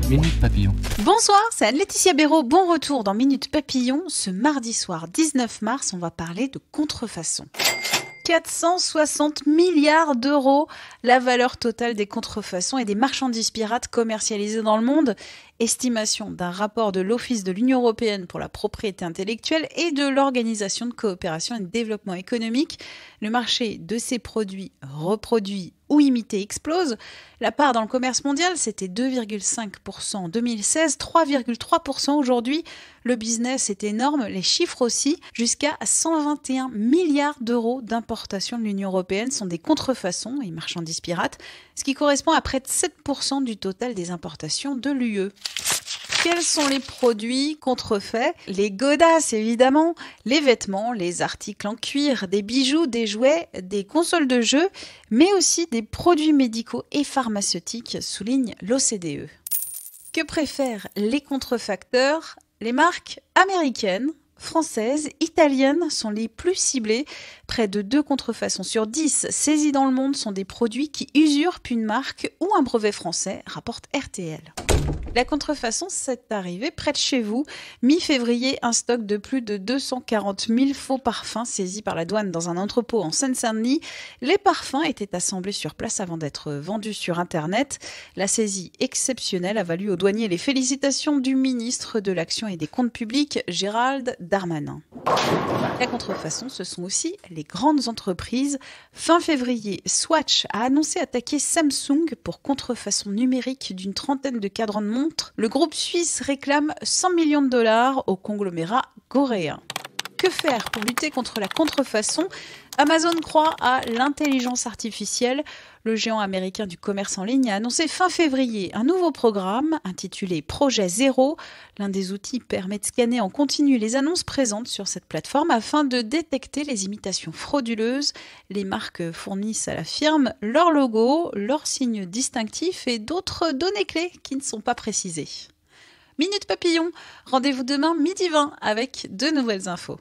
Minute Papillon. Bonsoir, c'est Anne-Laetitia Béraud. Bon retour dans Minute Papillon. Ce mardi soir 19 mars, on va parler de contrefaçon. 460 milliards d'euros, la valeur totale des contrefaçons et des marchandises pirates commercialisées dans le monde. Estimation d'un rapport de l'Office de l'Union européenne pour la propriété intellectuelle et de l'Organisation de coopération et de développement économique. Le marché de ces produits reproduits ou imités explose. La part dans le commerce mondial, c'était 2,5% en 2016, 3,3% aujourd'hui. Le business est énorme, les chiffres aussi. Jusqu'à 121 milliards d'euros d'importation de l'Union européenne sont des contrefaçons et marchandises pirates, ce qui correspond à près de 7% du total des importations de l'UE. Quels sont les produits contrefaits? Les godasses évidemment, les vêtements, les articles en cuir, des bijoux, des jouets, des consoles de jeux, mais aussi des produits médicaux et pharmaceutiques, souligne l'OCDE. Que préfèrent les contrefacteurs? Les marques américaines, françaises, italiennes sont les plus ciblées. Près de 2 contrefaçons sur 10 saisies dans le monde sont des produits qui usurpent une marque ou un brevet français, rapporte RTL. La contrefaçon, c'est arrivé près de chez vous. Mi-février, un stock de plus de 240 000 faux parfums saisis par la douane dans un entrepôt en Seine-Saint-Denis. Les parfums étaient assemblés sur place avant d'être vendus sur Internet. La saisie exceptionnelle a valu aux douaniers les félicitations du ministre de l'Action et des Comptes publics, Gérald Darmanin. La contrefaçon, ce sont aussi les grandes entreprises. Fin février, Swatch a annoncé attaquer Samsung pour contrefaçon numérique d'une trentaine de cadrans de montre. Le groupe suisse réclame 100 millions de dollars au conglomérat coréen. Que faire pour lutter contre la contrefaçon? Amazon croit à l'intelligence artificielle. Le géant américain du commerce en ligne a annoncé fin février un nouveau programme intitulé Projet Zéro. L'un des outils permet de scanner en continu les annonces présentes sur cette plateforme afin de détecter les imitations frauduleuses. Les marques fournissent à la firme leur logo, leurs signes distinctifs et d'autres données clés qui ne sont pas précisées. Minute Papillon, rendez-vous demain 12h20 avec de nouvelles infos.